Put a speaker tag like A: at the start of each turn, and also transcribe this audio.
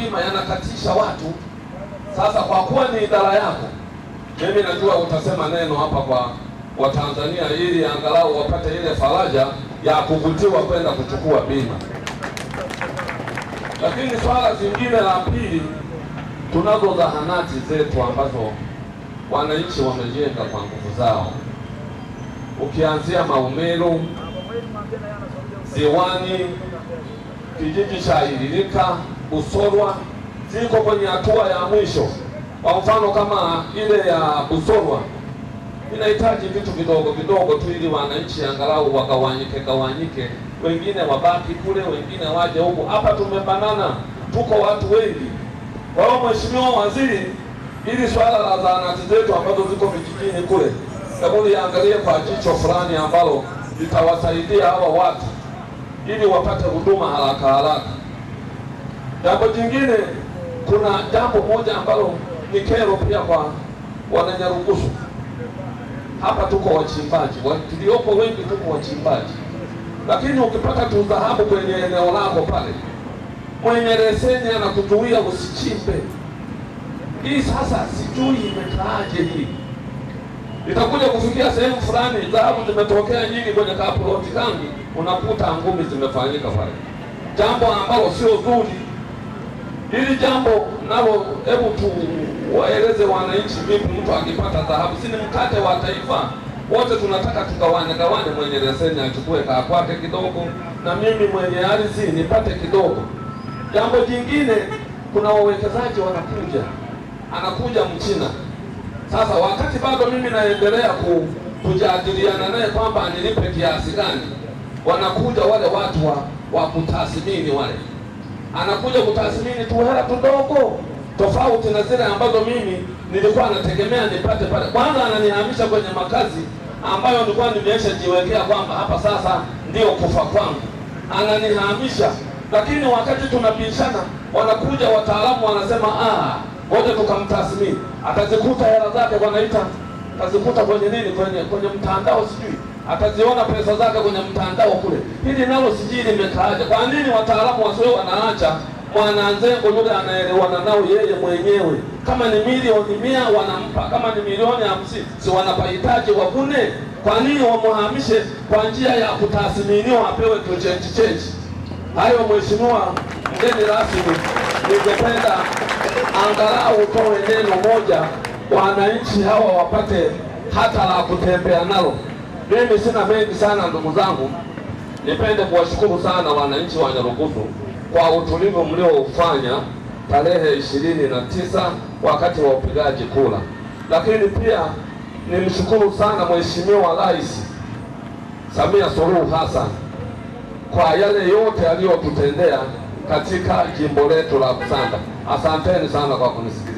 A: bima yanakatisha watu. Sasa kwa kuwa ni idara yako, mimi najua utasema neno hapa kwa Watanzania ili angalau wapate ile faraja ya kuvutiwa kwenda kuchukua bima. Lakini swala zingine la pili, tunazo zahanati zetu ambazo wananchi wamejenga kwa nguvu zao. Ukianzia Maumelu, Ziwani, kijiji cha Ililika, Busolwa, ziko kwenye hatua ya mwisho. Kwa mfano kama ile ya Busolwa inahitaji vitu vidogo vidogo tu ili wananchi angalau wagawanyike, wengine wabaki kule, wengine waje huku. Hapa tumebanana, tuko watu wengi. Kwa hiyo Mheshimiwa Waziri, ili swala la zahanati zetu ambazo ziko vijijini kule, hebu liangalie kwa jicho fulani ambalo litawasaidia hawa watu ili wapate huduma haraka. Jambo jingine, kuna jambo moja ambalo ni kero pia kwa Wananyarugusu. Hapa tuko wachimbaji, tuliopo wengi tuko wachimbaji, lakini ukipata tu dhahabu kwenye eneo lako pale, mwenye leseni anakuzuia usichimbe. Hii sasa sijui imekaaje hii. Itakuja kufikia sehemu fulani dhahabu zimetokea nyingi kwenye kaploti kangu, unakuta ngumi zimefanyika pale, jambo ambalo sio zuri. Hili jambo nalo, hebu tu waeleze wananchi vipi mtu akipata dhahabu. Si ni mkate wa taifa, wote tunataka tugawane, mwenye leseni achukue kaa kwake kidogo, na mimi mwenye ardhi nipate kidogo. Jambo jingine, kuna wawekezaji anakuja Mchina. Sasa wakati bado mimi naendelea kujadiliana naye kwamba nilipe kiasi gani, wanakuja wale watu wa kutathmini wale, anakuja kutathmini tu hela tudogo, tofauti na zile ambazo mimi nilikuwa nategemea nipate pale. Kwanza ananihamisha kwenye makazi ambayo nilikuwa nimeshajiwekea kwamba hapa sasa ndio kufa kwangu, ananihamisha. Lakini wakati tunabishana, wanakuja wataalamu wanasema ngoja tukamtathmini, atazikuta hela zake atazikuta kwenye nini, kwenye mtandao, sijui ataziona pesa zake kwenye mtandao kule. Hili nalo sijui limekaaje. Kwa nini wataalamu wasiwe wanaacha mwananzengo yule anaelewana nao yeye mwenyewe? Kama ni milioni 100 wanampa, kama ni milioni 50 si wanapahitaji wakune? Kwa nini wamhamishe kwa njia ya kutathminiwa, apewe tu change? Hayo Mheshimiwa mgeni rasmi, ningependa angalau utoe neno moja wananchi hawa wapate hata la kutembea nalo. Mimi sina mengi sana ndugu zangu, nipende kuwashukuru sana wananchi wa Nyarugusu kwa utulivu mlioufanya tarehe 29 wakati wa upigaji kura. Lakini pia nimshukuru sana Mheshimiwa Rais Samia Suluhu Hassan kwa yale yote aliyotutendea katika jimbo letu la Busanda. Asanteni sana kwa kunisikiliza.